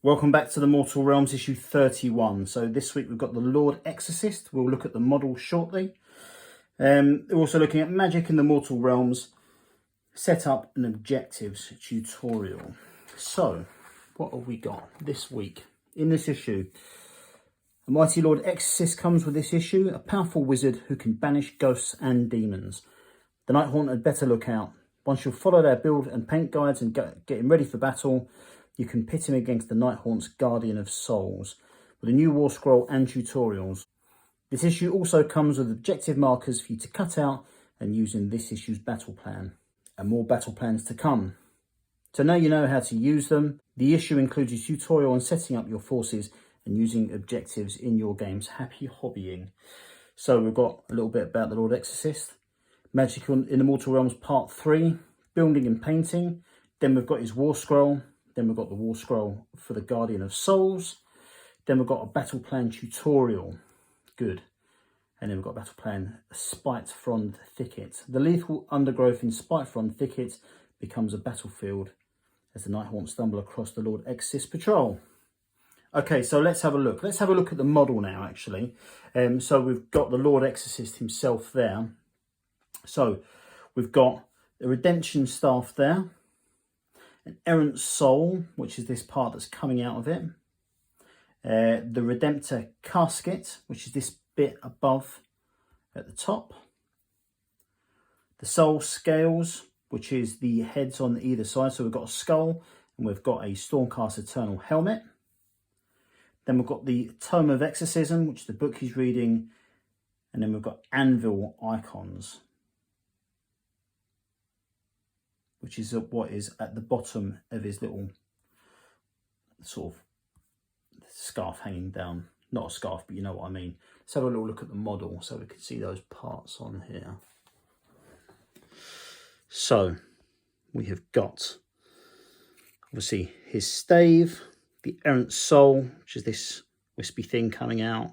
Welcome back to the Mortal Realms issue 31. So this week we've got the Lord Exorcist. We'll look at the model shortly. We're also looking at magic in the Mortal Realms, setup and objectives tutorial. So what have we got this week? In this issue, the mighty Lord Exorcist comes with this issue, a powerful wizard who can banish ghosts and demons. The Night Haunt had better look out. Once you'll follow their build and paint guides and get him ready for battle, you can pit him against the Night Haunt's Guardian of Souls with a new war scroll and tutorials. This issue also comes with objective markers for you to cut out and use in this issue's battle plan. And more battle plans to come. So now you know how to use them. The issue includes a tutorial on setting up your forces and using objectives in your games. Happy hobbying. So we've got a little bit about the Lord Exorcist. Magic in the Mortal Realms Part 3. Building and painting. Then we've got his war scroll. Then we've got the war scroll for the Guardian of Souls. Then we've got a battle plan tutorial. Good. And then we've got a battle plan, Spite Frond Thicket. The lethal undergrowth in Spite Frond Thicket becomes a battlefield as the Night Haunt stumble across the Lord Exorcist patrol. Okay, so let's have a look. Let's have a look at the model now, actually. So we've got the Lord Exorcist himself there. So we've got the Redemption Staff there. An errant soul, which is this part that's coming out of it. The Redemptor casket, which is this bit above at the top. The soul scales, which is the heads on either side. So we've got a skull and we've got a Stormcast Eternal helmet. Then we've got the Tome of Exorcism, which is the book he's reading. And then we've got anvil icons, which is what is at the bottom of his little sort of scarf hanging down. Not a scarf, but you know what I mean. Let's have a little look at the model so we can see those parts on here. So we have got, obviously, his stave, the errant soul, which is this wispy thing coming out.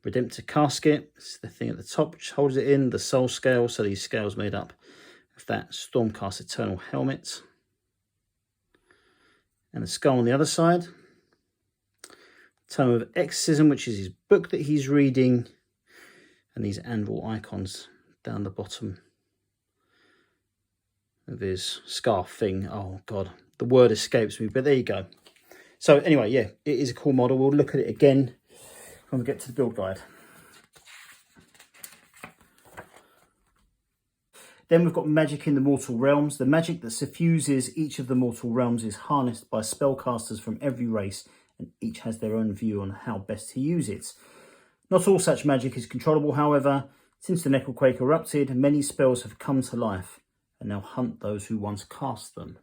Redemptor casket, it's the thing at the top which holds it in. The soul scale, so these scales made up of that Stormcast Eternal helmet. And the skull on the other side. Tome of Exorcism, which is his book that he's reading. And these anvil icons down the bottom of his scarf thing. Oh God, the word escapes me, but there you go. So anyway, yeah, it is a cool model. We'll look at it again when we get to the build guide. Then we've got magic in the Mortal Realms. The magic that suffuses each of the Mortal Realms is harnessed by spellcasters from every race, and each has their own view on how best to use it. Not all such magic is controllable, however. Since the Necroquake erupted, many spells have come to life and now hunt those who once cast them.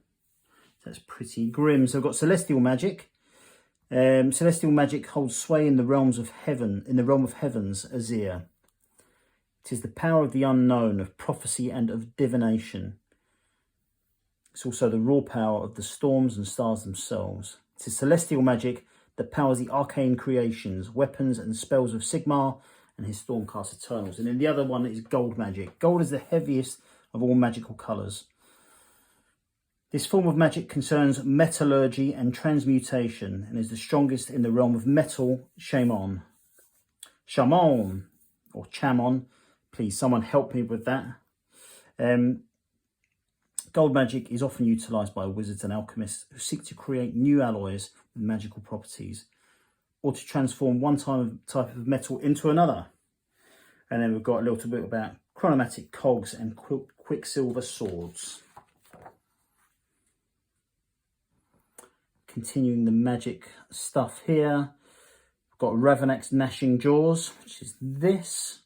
That's pretty grim. So we've got celestial magic. Celestial magic holds sway in the realms of heaven, in the realm of heavens, Azir. It is the power of the unknown, of prophecy and of divination. It's also the raw power of the storms and stars themselves. It is celestial magic that powers the arcane creations, weapons and spells of Sigmar and his Stormcast Eternals. And then the other one is gold magic. Gold is the heaviest of all magical colours. This form of magic concerns metallurgy and transmutation and is the strongest in the realm of metal, Shaman. Shaman, or Chamon. Please, someone help me with that. Gold magic is often utilised by wizards and alchemists who seek to create new alloys with magical properties or to transform one type of metal into another. And then we've got a little bit about chronomatic cogs and quicksilver swords. Continuing the magic stuff here, we've got Revenax gnashing jaws, which is this.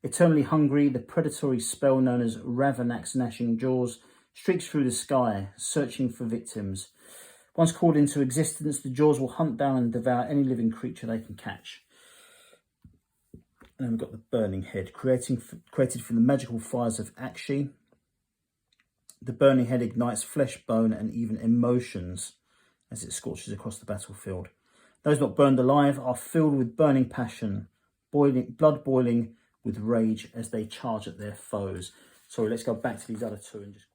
Eternally hungry, the predatory spell known as Revenax gnashing jaws streaks through the sky, searching for victims. Once called into existence, the jaws will hunt down and devour any living creature they can catch. And then we've got the burning head, created from the magical fires of Akshi. The burning head ignites flesh, bone, and even emotions as it scorches across the battlefield. Those not burned alive are filled with burning passion, blood boiling with rage as they charge at their foes. Sorry, let's go back to these other two and just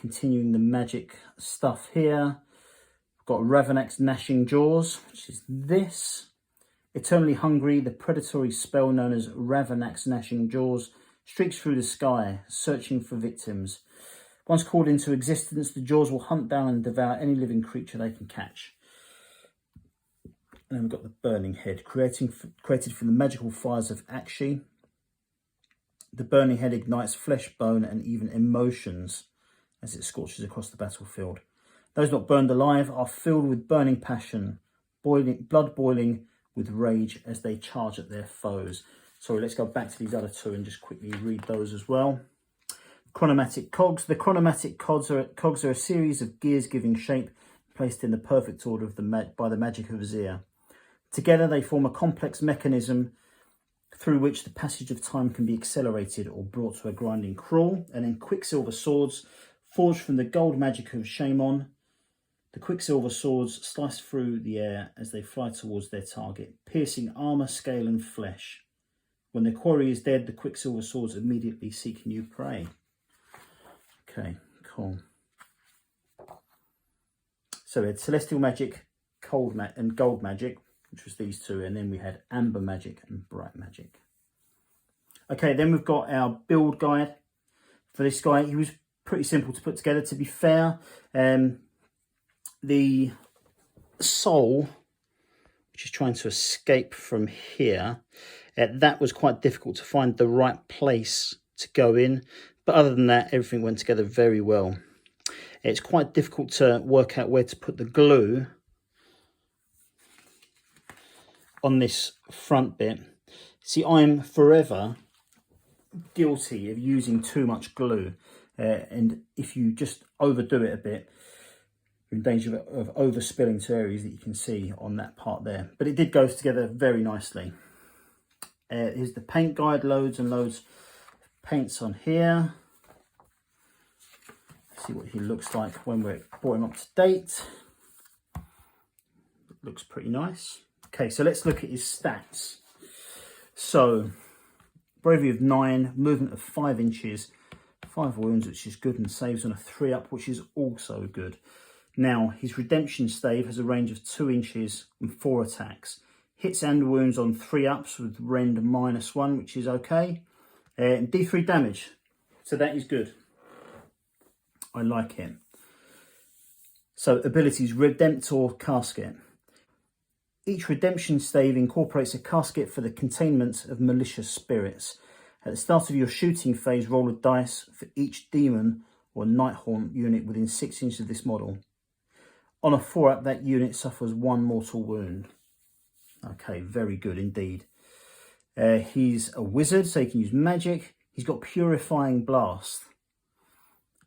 continuing the magic stuff here. We've got Revenax Gnashing Jaws, which is this. Eternally hungry, the predatory spell known as Revenax Gnashing Jaws streaks through the sky, searching for victims. Once called into existence, the jaws will hunt down and devour any living creature they can catch. And then we've got the Burning Head, created from the magical fires of Akshi. The Burning Head ignites flesh, bone, and even emotions as it scorches across the battlefield. Those not burned alive are filled with burning passion, blood boiling with rage as they charge at their foes. Sorry, let's go back to these other two and just quickly read those as well. Chronomatic Cogs. The Chronomatic Cogs are a series of gears giving shape, placed in the perfect order by the magic of Azir. Together they form a complex mechanism through which the passage of time can be accelerated or brought to a grinding crawl. And then Quicksilver Swords, forged from the gold magic of Shaman. The Quicksilver Swords slice through the air as they fly towards their target, piercing armour, scale and flesh. When the quarry is dead, the Quicksilver Swords immediately seek new prey. Okay, cool. So we had Celestial Magic, and Gold Magic, which was these two, and then we had Amber Magic and Bright Magic. Okay, then we've got our build guide for this guy. He was pretty simple to put together, to be fair. The soul, which is trying to escape from here, that was quite difficult to find the right place to go in. But other than that, everything went together very well. It's quite difficult to work out where to put the glue on this front bit. See, I'm forever guilty of using too much glue. And if you just overdo it a bit, you're in danger of overspilling to areas that you can see on that part there. But it did go together very nicely. Here's the paint guide, loads and loads of paints on here. See what he looks like when we brought him up to date. Looks pretty nice. Okay, so let's look at his stats. So, bravery of 9, movement of 5 inches, 5 wounds, which is good, and saves on a 3-up, which is also good. Now, his redemption stave has a range of 2 inches and 4 attacks. Hits and wounds on 3-ups with rend -1, which is okay. And D3 damage, so that is good. I like him. So, abilities, Redemptor Casket. Each redemption stave incorporates a casket for the containment of malicious spirits. At the start of your shooting phase, roll a dice for each demon or Nighthaunt unit within 6 inches of this model. On a 4-up, that unit suffers 1 mortal wound. Okay, very good indeed. He's a wizard, so he can use magic. He's got Purifying Blast.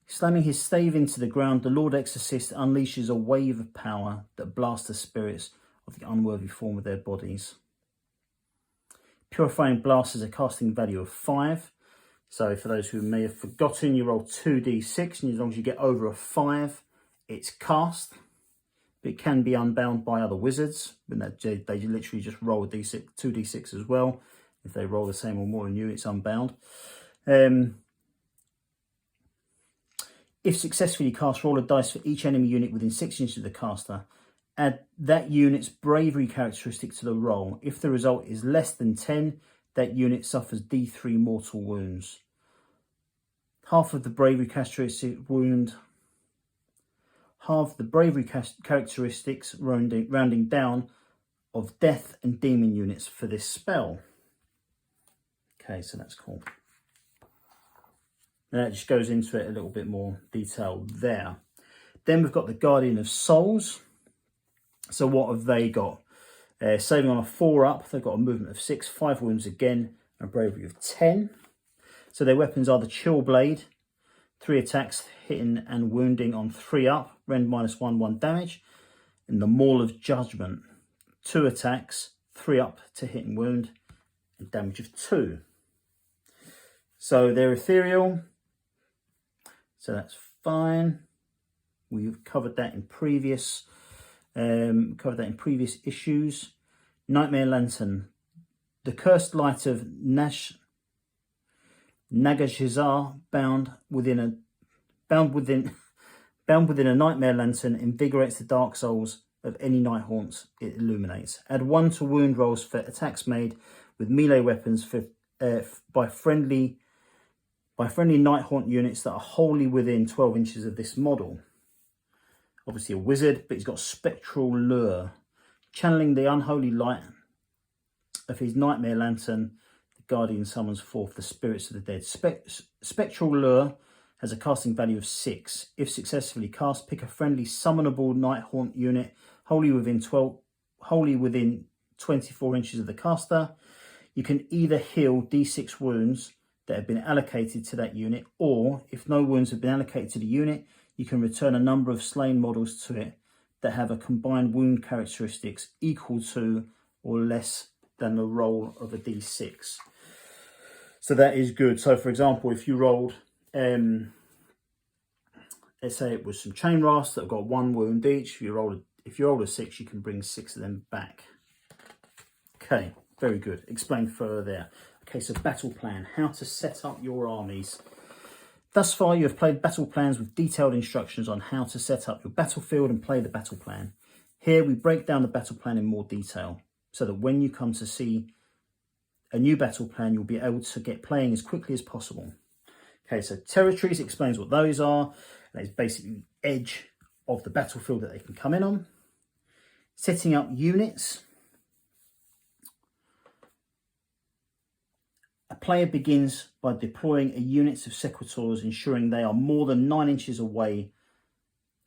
Slamming his stave into the ground, the Lord Exorcist unleashes a wave of power that blasts the spirits of the unworthy form of their bodies. Purifying Blast has a casting value of 5. So for those who may have forgotten, you roll 2d6, and as long as you get over a 5, it's cast. But it can be unbound by other wizards, when they literally just roll a d6, 2d6 as well. If they roll the same or more than you, it's unbound. If successfully cast, roll a dice for each enemy unit within 6 inches of the caster. Add that unit's bravery characteristic to the roll. If the result is less than 10, that unit suffers D3 mortal wounds. Half of the bravery characteristic wound. Half the bravery characteristics, rounding down, of death and demon units for this spell. Okay, so that's cool. And that just goes into it a little bit more detail there. Then we've got the Guardian of Souls. So what have they got? Saving on a 4-up, they've got a movement of 6, 5 wounds again, and a bravery of 10. So their weapons are the Chill Blade, 3 attacks, hitting and wounding on 3-up, rend -1, 1 damage. And the Maul of Judgment, 2 attacks, 3-up to hit and wound, and damage of 2. So they're ethereal, so that's fine. We've covered that in previous issues. Nightmare Lantern, the cursed light of Nagashizar, bound within Bound within a Nightmare Lantern, invigorates the dark souls of any night haunts it illuminates. Add 1 to wound rolls for attacks made with melee weapons by friendly night haunt units that are wholly within 12 inches of this model. Obviously a wizard, but he's got spectral lure. Channeling the unholy light of his Nightmare Lantern, the Guardian summons forth the spirits of the dead. Spectral lure has a casting value of 6. If successfully cast, pick a friendly summonable night haunt unit wholly within 24 inches of the caster. You can either heal D6 wounds that have been allocated to that unit, or if no wounds have been allocated to the unit, you can return a number of slain models to it that have a combined wound characteristics equal to or less than the roll of a D6. So that is good. So for example, if you rolled, let's say it was some chain rasps that have got 1 wound each, if you rolled a 6, you can bring 6 of them back. Okay, very good. Explained further there. Okay, so battle plan, how to set up your armies. Thus far, you have played battle plans with detailed instructions on how to set up your battlefield and play the battle plan. Here, we break down the battle plan in more detail, so that when you come to see a new battle plan, you'll be able to get playing as quickly as possible. Okay, so territories explains what those are. That is basically the edge of the battlefield that they can come in on. Setting up units. A player begins by deploying a unit of sequitors, ensuring they are more than 9 inches away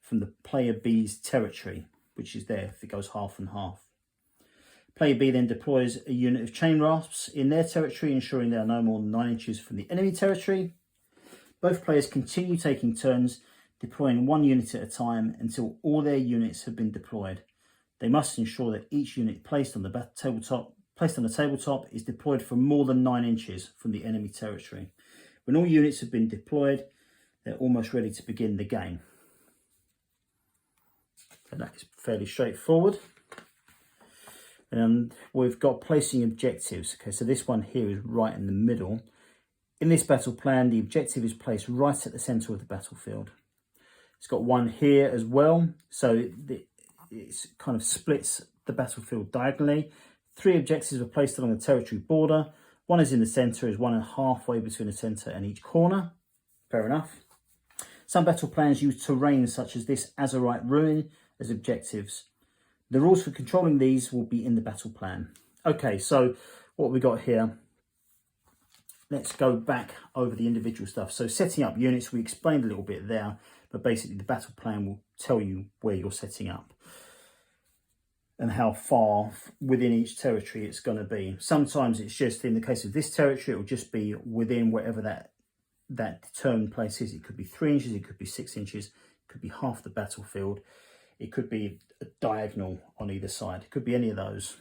from the player B's territory, which is there if it goes half and half. Player B then deploys a unit of chain rasps in their territory, ensuring they are no more than 9 inches from the enemy territory. Both players continue taking turns, deploying 1 unit at a time until all their units have been deployed. They must ensure that each unit placed on the tabletop is deployed for more than 9 inches from the enemy territory. When all units have been deployed, they're almost ready to begin the game. And that is fairly straightforward. And we've got placing objectives. Okay, so this one here is right in the middle. In this battle plan, the objective is placed right at the centre of the battlefield. It's got one here as well, so it kind of splits the battlefield diagonally. 3 objectives are placed along the territory border. 1 is in the centre, is 1 halfway between the centre and each corner. Fair enough. Some battle plans use terrain such as this Azurite Ruin as objectives. The rules for controlling these will be in the battle plan. Okay, so what we got here, let's go back over the individual stuff. So setting up units, we explained a little bit there, but basically the battle plan will tell you where you're setting up and how far within each territory it's going to be. Sometimes it's just, in the case of this territory, it will just be within whatever that determined place is. It could be 3 inches, it could be 6 inches, it could be half the battlefield, it could be a diagonal on either side, it could be any of those.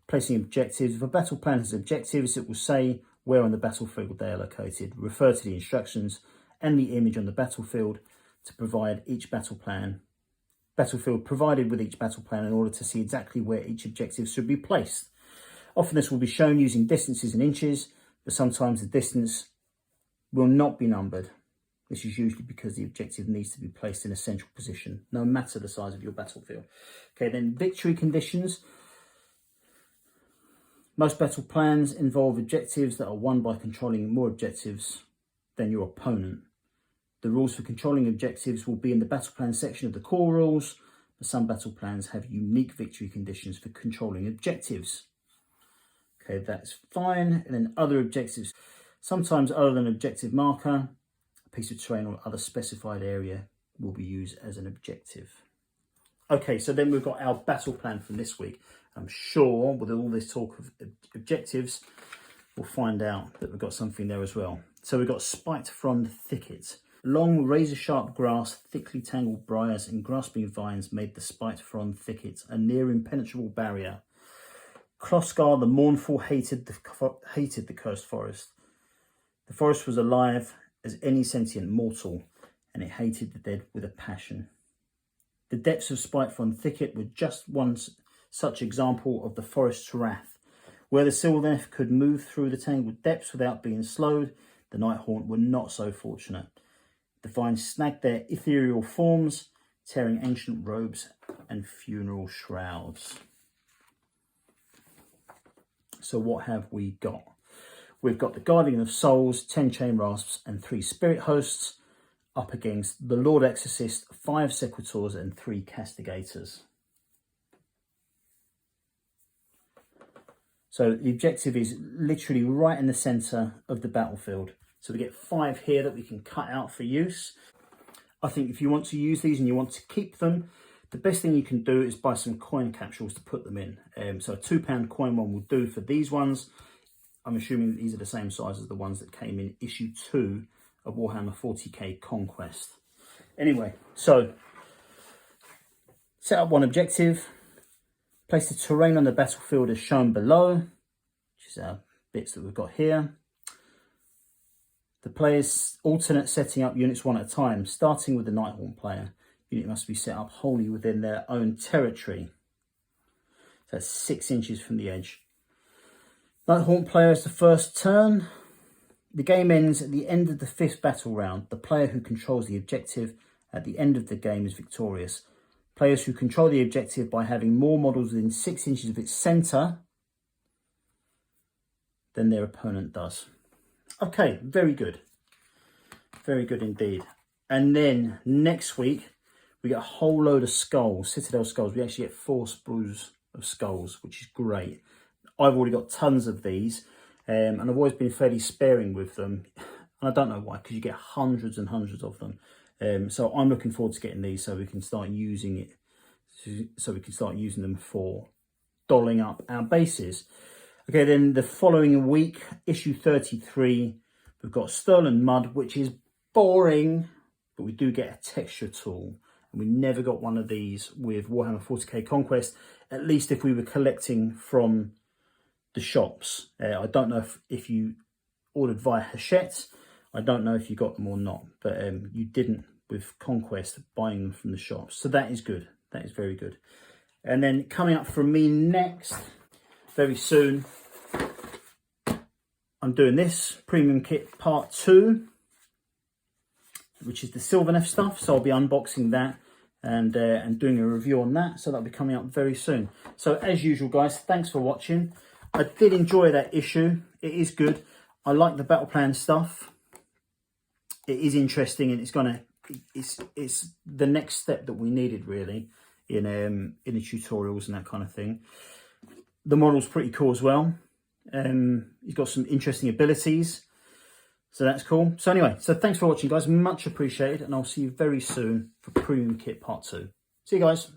Placing objectives. If a battle plan has objectives, it will say where on the battlefield they are located. Refer to the instructions and the image on the battlefield to provide each battlefield provided with each battle plan in order to see exactly where each objective should be placed. Often this will be shown using distances in inches, but sometimes the distance will not be numbered. This is usually because the objective needs to be placed in a central position, no matter the size of your battlefield. Okay, then victory conditions. Most battle plans involve objectives that are won by controlling more objectives than your opponent. The rules for controlling objectives will be in the battle plan section of the core rules, but some battle plans have unique victory conditions for controlling objectives. Okay, that's fine. And then other objectives. Sometimes other than objective marker, a piece of terrain or other specified area will be used as an objective. Okay, so then we've got our battle plan from this week. I'm sure with all this talk of objectives, we'll find out that we've got something there as well. So we've got spiked frond thickets. Long razor-sharp grass, thickly tangled briars and grasping vines made the spiked frond thicket a near impenetrable barrier. Kloskar the mournful hated the cursed forest. The forest was alive as any sentient mortal, and it hated the dead with a passion. The depths of spiked frond thicket were just one such example of the forest's wrath. Where the sylvaneth could move through the tangled depths without being slowed, The Nighthaunt were not so fortunate. Divine snagged their ethereal forms, tearing ancient robes and funeral shrouds. So what have we got? We've got the Guardian of Souls, 10 Chain Rasps and 3 Spirit Hosts up against the Lord Exorcist, 5 Sequitors and 3 Castigators. So the objective is literally right in the centre of the battlefield. So we get 5 here that we can cut out for use. I think if you want to use these and you want to keep them, the best thing you can do is buy some coin capsules to put them in. So a £2 coin one will do for these ones. I'm assuming that these are the same size as the ones that came in issue 2 of Warhammer 40k Conquest. Anyway, so set up one objective. Place the terrain on the battlefield as shown below, which is our bits that we've got here. The players alternate setting up units one at a time, starting with the Nighthaunt player. Unit must be set up wholly within their own territory. So that's 6 inches from the edge. Nighthaunt player is the first turn. The game ends at the end of the 5th battle round. The player who controls the objective at the end of the game is victorious. Players who control the objective by having more models within 6 inches of its centre than their opponent does. Okay, very good. Very good indeed. And then next week, we get a whole load of skulls, Citadel skulls. We actually get 4 sprues of skulls, which is great. I've already got tons of these, and I've always been fairly sparing with them. And I don't know why, because you get hundreds and hundreds of them. So I'm looking forward to getting these so we can start using it, so we can start using them for dolling up our bases. Okay, then the following week, issue 33, we've got Sterling Mud, which is boring, but we do get a texture tool. And we never got one of these with Warhammer 40k Conquest, at least if we were collecting from the shops. I don't know if you ordered via Hachette. I don't know if you got them or not, but you didn't with Conquest buying them from the shops. So that is good. That is very good. And then coming up from me next, very soon, I'm doing this Premium Kit Part 2, which is the Sylvaneth stuff. So I'll be unboxing that and doing a review on that. So that'll be coming up very soon. So as usual, guys, thanks for watching. I did enjoy that issue. It is good. I like the battle plan stuff. It is interesting, and it's the next step that we needed really in the tutorials and that kind of thing. The model's pretty cool as well. He's got some interesting abilities, so that's cool. So anyway, so thanks for watching, guys. Much appreciated, and I'll see you very soon for Premium Kit Part 2. See you guys.